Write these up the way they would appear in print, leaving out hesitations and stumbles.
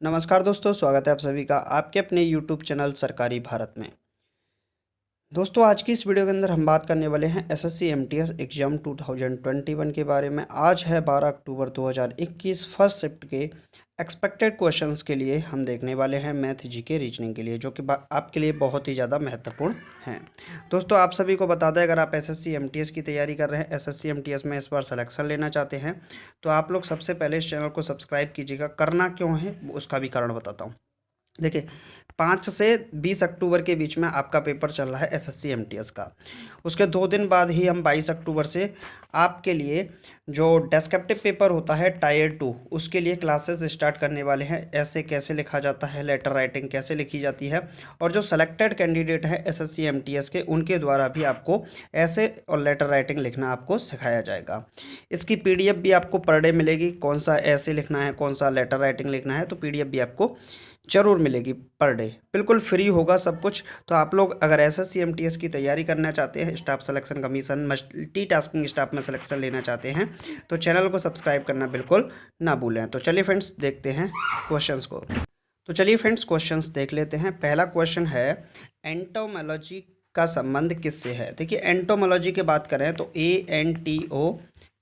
नमस्कार दोस्तों, स्वागत है आप सभी का आपके अपने यूट्यूब चैनल सरकारी भारत में। दोस्तों, आज की इस वीडियो के अंदर हम बात करने वाले हैं एसएससी एमटीएस एग्जाम 2021 के बारे में। आज है 12 अक्टूबर 2021। फर्स्ट शिफ्ट के एक्सपेक्टेड क्वेश्चंस के लिए हम देखने वाले हैं मैथ जीके रीजनिंग के लिए, जो कि आपके लिए बहुत ही ज़्यादा महत्वपूर्ण हैं। दोस्तों, आप सभी को बता दें, अगर आप एसएससी एमटीएस की तैयारी कर रहे हैं, एसएससी एमटीएस में इस बार सिलेक्शन लेना चाहते हैं, तो आप लोग सबसे पहले इस चैनल को सब्सक्राइब कीजिएगा। करना क्यों है उसका भी कारण बताता हूँ। देखिए, 5 से 20 अक्टूबर के बीच में आपका पेपर चल रहा है एसएससी एमटीएस का। उसके 2 दिन बाद ही हम 22 अक्टूबर से आपके लिए जो डेस्क्रिप्टिव पेपर होता है टायर 2, उसके लिए क्लासेस स्टार्ट करने वाले हैं। ऐसे कैसे लिखा जाता है, लेटर राइटिंग कैसे लिखी जाती है, और जो सेलेक्टेड कैंडिडेट हैं एसएससी एमटीएस के, उनके द्वारा भी आपको ऐसे और लेटर राइटिंग लिखना आपको सिखाया जाएगा। इसकी पीडीएफ भी आपको पर डे मिलेगी। कौन सा ऐसे लिखना है, कौन सा लेटर राइटिंग लिखना है, तो पीडीएफ भी आपको ज़रूर मिलेगी पर डे। बिल्कुल फ्री होगा सब कुछ। तो आप लोग अगर एसएससी एमटीएस की तैयारी करना चाहते हैं, staff selection commission multitasking staff में सिलेक्शन लेना चाहते हैं, तो चैनल को सब्सक्राइब करना बिल्कुल ना भूलें। तो चलिए फ्रेंड्स, देखते हैं क्वेश्चंस को। तो चलिए फ्रेंड्स, क्वेश्चंस देख लेते हैं। पहला क्वेश्चन है, एंटोमोलॉजी का संबंध किससे है। देखिए, एंटोमोलॉजी की बात करें तो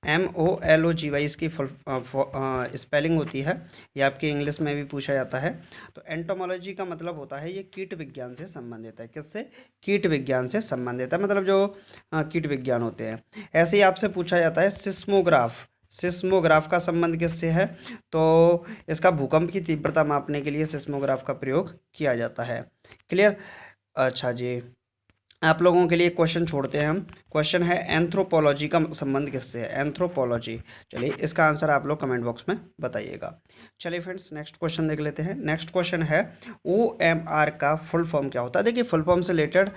ANTOMOLOGY इसकी फुल स्पेलिंग होती है। ये आपके इंग्लिश में भी पूछा जाता है। तो एंटोमोलॉजी का मतलब होता है ये कीट विज्ञान से संबंधित है। किससे? कीट विज्ञान से संबंधित है, मतलब जो कीट विज्ञान होते हैं। ऐसे ही आपसे पूछा जाता है, सिस्मोग्राफ। सिस्मोग्राफ का संबंध किससे है? तो इसका भूकंप की तीव्रता मापने के लिए सिस्मोग्राफ का प्रयोग किया जाता है। क्लियर? अच्छा जी, आप लोगों के लिए क्वेश्चन छोड़ते हैं हम। क्वेश्चन है, एंथ्रोपोलॉजी का संबंध किससे है। एंथ्रोपोलॉजी, चलिए इसका आंसर आप लोग कमेंट बॉक्स में बताइएगा। चलिए फ्रेंड्स, नेक्स्ट क्वेश्चन देख लेते हैं। नेक्स्ट क्वेश्चन है, OMR का फुल फॉर्म क्या होता है। देखिए, फुल फॉर्म से रिलेटेड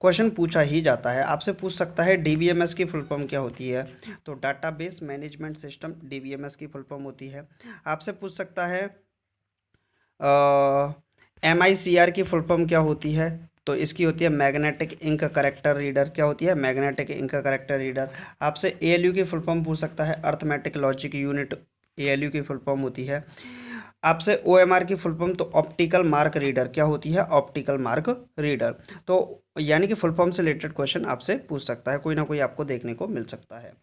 क्वेश्चन पूछा ही जाता है। आपसे पूछ सकता है DBMS की फुल फॉर्म क्या होती है, तो डाटाबेस मैनेजमेंट सिस्टम DBMS की फुल फॉर्म होती है। आपसे पूछ सकता है MICR की फुल फॉर्म क्या होती है, तो इसकी होती है मैग्नेटिक इंक करेक्टर रीडर। क्या होती है? Magnetic ink character reader. आपसे ALU की फुल फॉर्म पूछ सकता है, अर्थमेटिक लॉजिक यूनिट। ALU की फुल फॉर्म होती है। आपसे OMR की फुल फॉर्म, तो ऑप्टिकल मार्क रीडर। क्या होती है? Optical mark reader. तो यानी कि फुल फॉर्म से रिलेटेड क्वेश्चन आपसे पूछ सकता है, कोई ना कोई आपको देखने को मिल सकता है।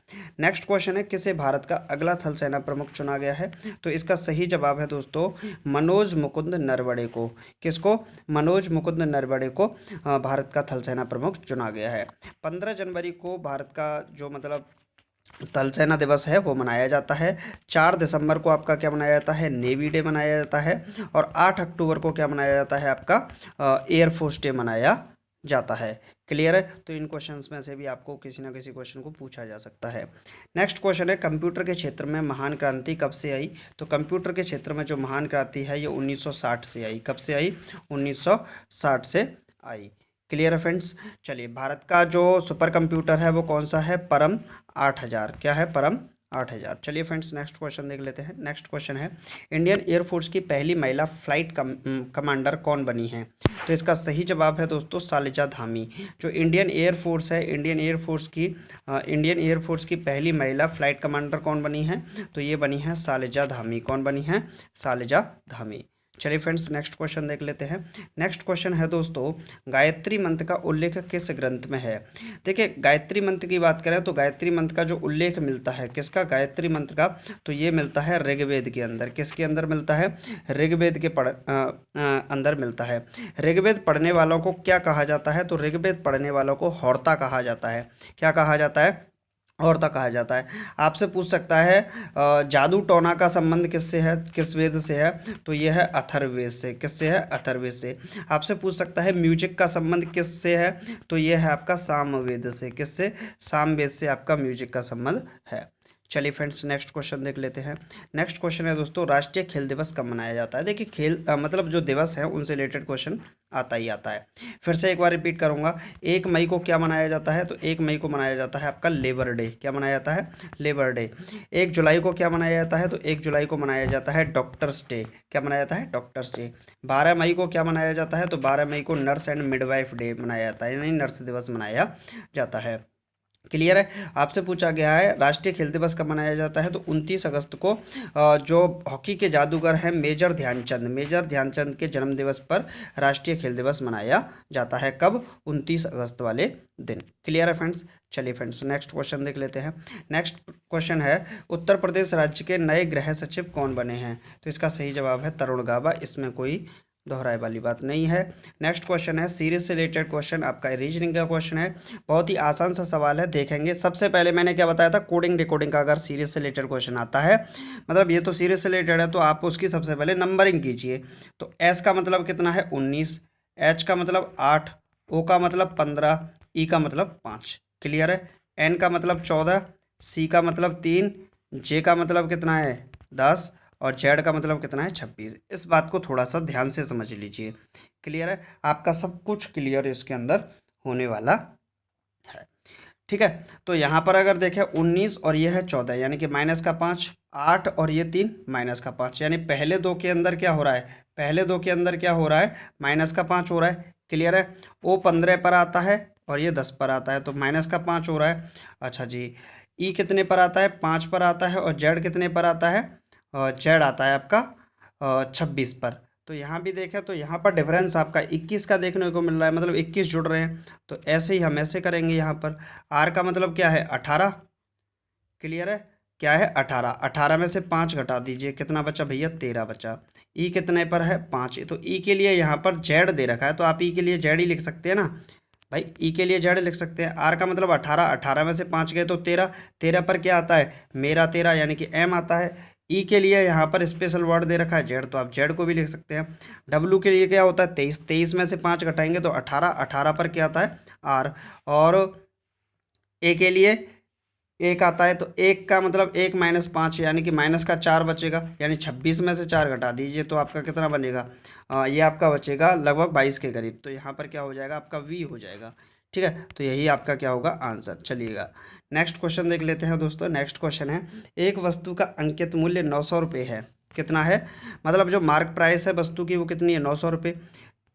नेक्स्ट क्वेश्चन है, किसे भारत का अगला थल सेना प्रमुख चुना गया है, तो इसका सही जवाब है दोस्तों मनोज मुकुंद नरवणे को। किसको? मनोज मुकुंद नरवणे को भारत का थल सेना प्रमुख चुना गया है। 15 जनवरी को भारत का जो मतलब थल सेना दिवस है वो मनाया जाता है। 4 दिसंबर को आपका क्या मनाया जाता है? नेवी डे मनाया जाता है। और 8 अक्टूबर को क्या मनाया जाता है? आपका एयरफोर्स डे मनाया जाता है। क्लियर है? तो इन क्वेश्चंस में से भी आपको किसी ना किसी क्वेश्चन को पूछा जा सकता है। नेक्स्ट क्वेश्चन है, कंप्यूटर के क्षेत्र में महान क्रांति कब से आई, तो कंप्यूटर के क्षेत्र में जो महान क्रांति है ये 1960 से आई। कब से आई? 1960 से आई। क्लियर है फ्रेंड्स? चलिए, भारत का जो सुपर कंप्यूटर है वो कौन सा है? परम 8000। क्या है? परम 8000। चलिए फ्रेंड्स, नेक्स्ट क्वेश्चन देख लेते हैं। नेक्स्ट क्वेश्चन है, इंडियन एयरफोर्स की पहली महिला फ्लाइट कमांडर कौन बनी है, तो इसका सही जवाब है दोस्तों सालिजा धामी। जो इंडियन एयरफोर्स है, इंडियन एयरफोर्स की पहली महिला फ्लाइट कमांडर कौन बनी है, तो ये बनी है सालिजा धामी। कौन बनी है? सालिजा धामी। चलिए फ्रेंड्स, नेक्स्ट क्वेश्चन देख लेते हैं। नेक्स्ट क्वेश्चन है दोस्तों, गायत्री मंत्र का उल्लेख किस ग्रंथ में है। देखिए, गायत्री मंत्र की बात करें तो गायत्री मंत्र का जो उल्लेख मिलता है, किसका? गायत्री मंत्र का, तो ये मिलता है ऋग्वेद के अंदर। किसके अंदर मिलता है? ऋग्वेद के अंदर मिलता है। ऋग्वेद पढ़ने वालों को क्या कहा जाता है, तो ऋग्वेद पढ़ने वालों को होर्ता कहा जाता है। क्या कहा जाता है? होर्ता कहा जाता है। आपसे पूछ सकता है, जादू टोना का संबंध किससे है, किस वेद से है, तो यह है अथर्ववेद से। किससे है? अथर्ववेद से। आपसे पूछ सकता है, म्यूजिक का संबंध किससे है, तो यह है आपका सामवेद से। किससे? सामवेद से आपका म्यूजिक का संबंध है। चलिए फ्रेंड्स, नेक्स्ट क्वेश्चन देख लेते हैं। नेक्स्ट क्वेश्चन है दोस्तों, राष्ट्रीय खेल दिवस कब मनाया जाता है। देखिए, खेल मतलब जो दिवस है उनसे रिलेटेड क्वेश्चन आता ही आता है। फिर से एक बार रिपीट करूंगा। 1 मई को क्या मनाया जाता है, तो 1 मई को मनाया जाता है आपका लेबर डे। क्या मनाया जाता है? Labour day. 1 जुलाई को क्या मनाया जाता है, तो 1 जुलाई को मनाया जाता है डॉक्टर्स डे। क्या मनाया जाता है? Doctors day. 12 मई को क्या मनाया जाता है, तो 12 मई को नर्स एंड मिडवाइफ डे मनाया जाता है, यानी नर्स दिवस मनाया जाता है। क्लियर है। आपसे पूछा गया है राष्ट्रीय खेल दिवस कब मनाया जाता है, तो 29 अगस्त को जो हॉकी के जादूगर हैं मेजर ध्यानचंद के जन्म दिवस पर राष्ट्रीय खेल दिवस मनाया जाता है। कब? 29 अगस्त वाले दिन। क्लियर है फ्रेंड्स। चलिए फ्रेंड्स नेक्स्ट क्वेश्चन देख लेते हैं। नेक्स्ट क्वेश्चन है उत्तर प्रदेश राज्य के नए गृह सचिव कौन बने हैं, तो इसका सही जवाब है तरुण गाबा, इसमें कोई दोहराए वाली बात नहीं है। नेक्स्ट क्वेश्चन है सीरीज से रिलेटेड क्वेश्चन, आपका रीजनिंग का क्वेश्चन है, बहुत ही आसान सा सवाल है, देखेंगे। सबसे पहले मैंने क्या बताया था, कोडिंग डिकोडिंग का अगर सीरीज से रिलेटेड क्वेश्चन आता है, मतलब ये तो सीरीज से रिलेटेड है, तो आप उसकी सबसे पहले नंबरिंग कीजिए। तो एस का मतलब कितना है 19, एच का मतलब 8, ओ का मतलब 15, ई का मतलब 5। क्लियर है। एन का मतलब 14, सी का मतलब 3, जे का मतलब कितना है 10 और जेड का मतलब कितना है 26। इस बात को थोड़ा सा ध्यान से समझ लीजिए। क्लियर है। आपका सब कुछ क्लियर इसके अंदर होने वाला है। ठीक है। तो यहाँ पर अगर देखें 19 और ये है 14, यानी कि माइनस का 5, 8 और ये 3 माइनस का 5, यानी पहले दो के अंदर क्या हो रहा है, पहले दो के अंदर क्या हो रहा है, माइनस का 5 हो रहा है। क्लियर है। ओ 15 पर आता है और ये 10 पर आता है, तो माइनस का 5 हो रहा है। अच्छा जी। ई कितने पर आता है, 5 पर आता है, और जेड कितने पर आता है, जेड आता है आपका 26 पर। तो यहाँ भी देखें तो यहाँ पर डिफरेंस आपका 21 का देखने को मिल रहा है, मतलब 21 जुड़ रहे हैं। तो ऐसे ही हम ऐसे करेंगे यहाँ पर। आर का मतलब क्या है 18। क्लियर है। क्या है 18, 18 में से 5 घटा दीजिए, कितना बचा भैया 13 बचा। ई कितने पर है 5, तो ई के लिए यहाँ पर जेड दे रखा है, तो आप ई के लिए जेड ही लिख सकते हैं ना भाई, ई के लिए जेड लिख सकते हैं। आर का मतलब 18, 18 में से 5 गए तो 13, 13 पर क्या आता है मेरा 13, यानी कि एम आता है। ई के लिए यहाँ पर स्पेशल वर्ड दे रखा है जेड, तो आप जेड को भी लिख सकते हैं। डब्लू के लिए क्या होता है 23, 23 में से 5 घटाएंगे तो 18, 18 पर क्या आता है आर। और ए के लिए एक आता है, तो एक का मतलब 1 - 5, यानी कि माइनस का 4 बचेगा, यानी 26 में से 4 घटा दीजिए तो आपका कितना बनेगा, ये आपका बचेगा लगभग 22 के करीब। तो यहाँ पर क्या हो जाएगा आपका वी हो जाएगा। ठीक है। तो यही आपका क्या होगा आंसर। चलिएगा नेक्स्ट क्वेश्चन देख लेते हैं दोस्तों। नेक्स्ट क्वेश्चन है एक वस्तु का अंकित मूल्य 900 रुपये है। कितना है, मतलब जो मार्क प्राइस है वस्तु की वो कितनी है 900 रुपये।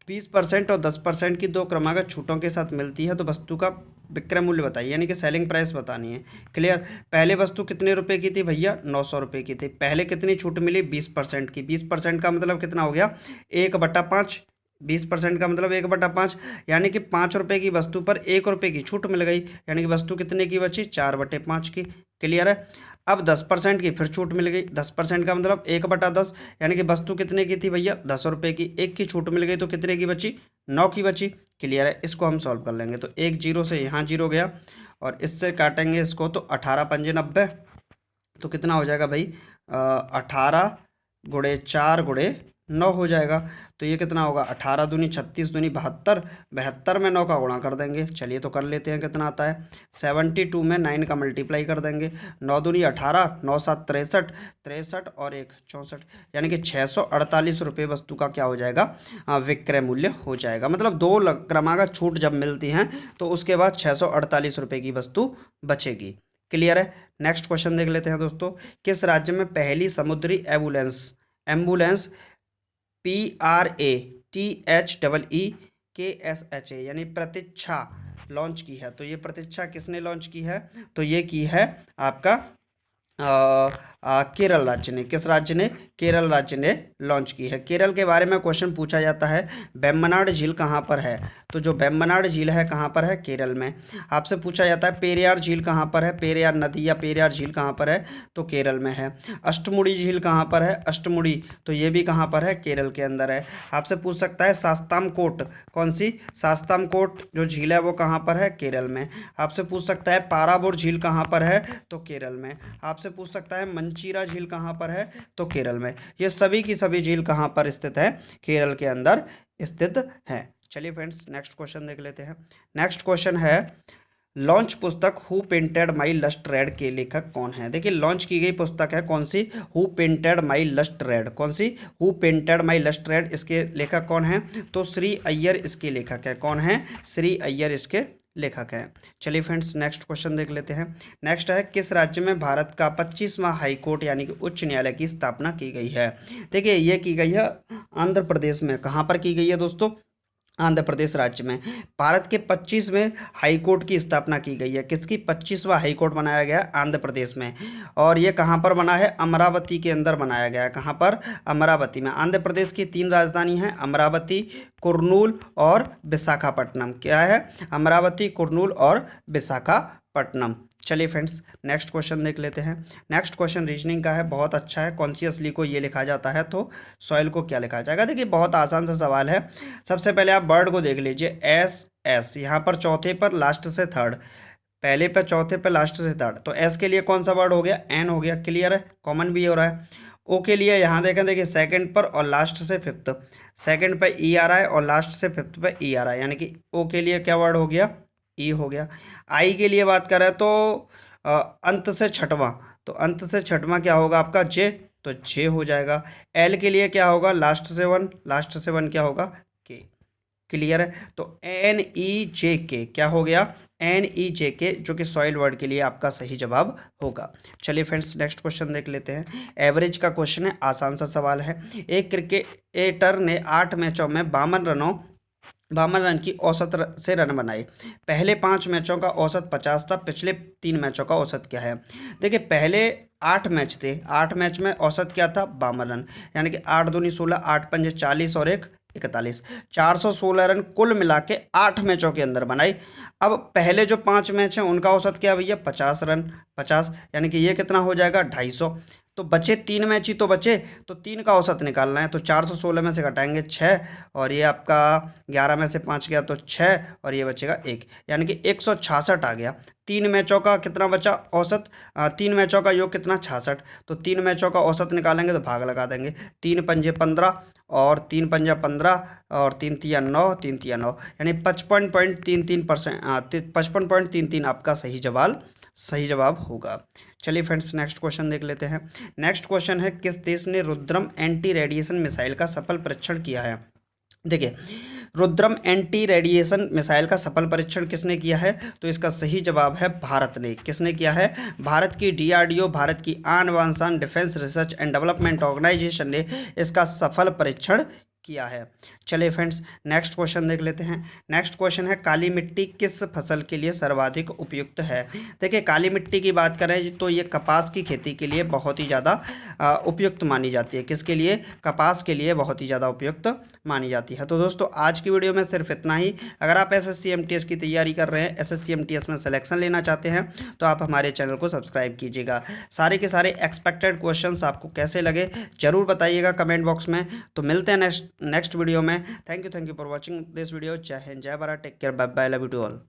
20% और 10% की दो क्रमागत छूटों के साथ मिलती है, तो वस्तु का विक्रय मूल्य बताइए, यानी कि सेलिंग प्राइस बतानी है। क्लियर। पहले वस्तु कितने रुपए की थी भैया 900 रुपये की थी। पहले कितनी छूट मिली 20% की। 20% का मतलब कितना हो गया 1/5। 20% का मतलब 1/5, यानी कि 5 रुपये की वस्तु पर 1 रुपये की छूट मिल गई, यानी कि वस्तु कितने की बची 4/5 की। क्लियर है। अब 10% की फिर छूट मिल गई। 10% का मतलब 1/10, यानी कि वस्तु कितने की थी भैया 10 रुपये की, एक की छूट मिल गई तो कितने की बची 9 की बची। क्लियर है। इसको हम सॉल्व कर लेंगे, तो एक जीरो से यहाँ जीरो गया और इससे काटेंगे इसको, तो 18×5 = 90, तो कितना हो जाएगा भाई 18×4 × 9 हो जाएगा। तो ये कितना होगा 18×2 = 36, दूनी 72, 72 में 9 का गुणा कर देंगे। चलिए तो कर लेते हैं कितना आता है 72 में 9 का मल्टीप्लाई कर देंगे। 9×2 = 18, 9×7 = 63, 63 और 1 64, यानी कि 648 रुपये वस्तु का क्या हो जाएगा विक्रय मूल्य हो जाएगा। मतलब दो क्रमागत छूट जब मिलती हैं तो उसके बाद 648 रुपये की वस्तु बचेगी। क्लियर है। नेक्स्ट क्वेश्चन देख लेते हैं दोस्तों। किस राज्य में पहली समुद्री एम्बुलेंस एम्बुलेंस PRATHEEKSHA यानी प्रतीक्षा लॉन्च की है, तो ये प्रतीक्षा किसने लॉन्च की है, तो ये की है आपका केरल राज्य ने। किस राज्य ने, केरल राज्य ने लॉन्च की है। केरल के बारे में क्वेश्चन पूछा जाता है वेम्बनाड झील कहाँ पर है, तो जो वेम्बनाड झील है कहाँ पर है केरल में। आपसे पूछा जाता है पेरियार झील कहाँ पर है, पेरियार नदी या पेरियार झील कहाँ पर है, तो केरल में है। अष्टमुड़ी झील कहाँ पर है, अष्टमुड़ी, तो ये भी कहाँ पर है केरल के अंदर है। आपसे पूछ सकता है शास्तामकोट, कौन सी, शास्तामकोट जो झील है वो कहाँ पर है केरल में। आपसे पूछ सकता है पाराबोर झील कहाँ पर है, तो केरल में। आपसे पूछ सकता है मंचीरा झील कहाँ पर है, तो केरल में। ये सभी की सभी झील कहाँ पर स्थित है, केरल के अंदर स्थित है। चलिए फ्रेंड्स नेक्स्ट क्वेश्चन देख लेते हैं। नेक्स्ट क्वेश्चन है लॉन्च पुस्तक who painted my lust red के लेखक कौन है। देखिए लॉन्च की गई पुस्तक है कौन सी, who painted my lust red, कौन सी, who painted my lust red, इसके लेखक कौन है, तो श्री अय्यर इसके लेखक है। कौन है, श्री अय्यर इसके लेखक है। चलिए फ्रेंड्स नेक्स्ट क्वेश्चन देख लेते हैं। नेक्स्ट है किस राज्य में भारत का 25वां हाई कोर्ट यानी कि उच्च न्यायालय की स्थापना की गई है। देखिए ये की गई है आंध्र प्रदेश में। कहाँ पर की गई है दोस्तों, आंध्र प्रदेश राज्य में। भारत के 25वें हाई कोर्ट की स्थापना की गई है। किसकी? 25वां हाई कोर्ट बनाया गया है आंध्र प्रदेश में। और ये कहाँ पर बना है? अमरावती के अंदर बनाया गया है। कहाँ पर? अमरावती में। आंध्र प्रदेश की 3 राजधानी हैं, अमरावती, कुर्नूल और विशाखापट्टनम। क्या है? अमरावती, कुर्नूल और विशाखापट्टनम। चलिए फ्रेंड्स, नेक्स्ट क्वेश्चन देख लेते हैं। नेक्स्ट क्वेश्चन रीजनिंग का है, बहुत अच्छा है। कॉन्शियसली को ये लिखा जाता है तो सॉइल को क्या लिखा जाएगा? देखिए बहुत आसान सा सवाल है। सबसे पहले आप वर्ड को देख लीजिए, एस एस, यहाँ पर चौथे पर लास्ट से थर्ड, पहले पर चौथे पर लास्ट से थर्ड, तो एस के लिए कौन सा वर्ड हो गया? एन हो गया। क्लियर है? कॉमन भी हो रहा है। ओ के लिए यहाँ देखें, देखिए सेकंड पर और लास्ट से फिफ्थ, सेकंड पर ई आ रहा है और लास्ट से फिफ्थ पर ई आ रहा है, यानी कि ओ के लिए क्या वर्ड हो गया? ई हो गया। आई के लिए बात करें तो अंत से छठवां, तो अंत से छठवां क्या होगा आपका? जे, तो जे हो जाएगा। एल के लिए क्या होगा? लास्ट से वन, लास्ट से वन क्या होगा? के। क्लियर है? तो एन ई जे के क्या हो गया? एन ई जे के, जो कि सॉइल वर्ड के लिए आपका सही जवाब होगा। चलिए फ्रेंड्स, नेक्स्ट क्वेश्चन देख लेते हैं। एवरेज का क्वेश्चन है, आसान सा सवाल है। एक क्रिकेटर ने 8 मैचों में 52 रन की औसत से रन बनाए। पहले 5 मैचों का औसत 50 था, पिछले 3 मैचों का औसत क्या है? देखिए पहले 8 मैच थे, 8 मैच में औसत क्या था? 52 रन, यानी कि 8 दूनी 16, 8 पंजे 40 और 1 41, 416 रन कुल मिला के 8 मैचों के अंदर बनाई। अब पहले जो 5 मैच हैं उनका औसत क्या है भैया? 50 रन, 50, यानी कि ये कितना हो जाएगा? 250। तो बचे 3 मैच ही तो बचे, तो 3 का औसत निकालना है, तो 416 में से घटाएंगे 6, और ये आपका 11 में से 5 गया तो 6, और ये बचेगा 1, यानी कि 166 आ गया। 3 मैचों का कितना बचा औसत? 3 मैचों का योग कितना? 66। तो 3 मैचों का औसत निकालेंगे तो भाग लगा देंगे, 3 पंजे 15 और 3 पंजा 15 और 3 तिया 9, 3 तिया 9, यानी 55.33%, 55.33 आपका सही जवाब होगा। चलिए फ्रेंड्स, नेक्स्ट क्वेश्चन देख लेते हैं। नेक्स्ट क्वेश्चन है, किस देश ने रुद्रम एंटी रेडिएशन मिसाइल का सफल परीक्षण किया है? देखिए रुद्रम एंटी रेडिएशन मिसाइल का सफल परीक्षण किसने किया है? तो इसका सही जवाब है भारत ने। किसने किया है? भारत की डीआरडीओ, भारत की आन बान शान defence research and development organisation ने इसका सफल परीक्षण किया है। चलिए फ्रेंड्स, नेक्स्ट क्वेश्चन देख लेते हैं। नेक्स्ट क्वेश्चन है, काली मिट्टी किस फसल के लिए सर्वाधिक उपयुक्त है? देखिए काली मिट्टी की बात करें तो ये कपास की खेती के लिए बहुत ही ज़्यादा उपयुक्त मानी जाती है। किसके लिए? कपास के लिए बहुत ही ज़्यादा उपयुक्त मानी जाती है। तो दोस्तों आज की वीडियो में सिर्फ इतना ही। अगर आप एसएससी एमटीएस की तैयारी कर रहे हैं, एसएससी एमटीएस में सिलेक्शन लेना चाहते हैं, तो आप हमारे चैनल को सब्सक्राइब कीजिएगा। सारे के सारे एक्सपेक्टेड क्वेश्चंस आपको कैसे लगे जरूर बताइएगा कमेंट बॉक्स में। तो मिलते हैं नेक्स्ट वीडियो में। Thank you for watching this video. जय हिंद, जय Bharat, take care, bye bye, love you to all.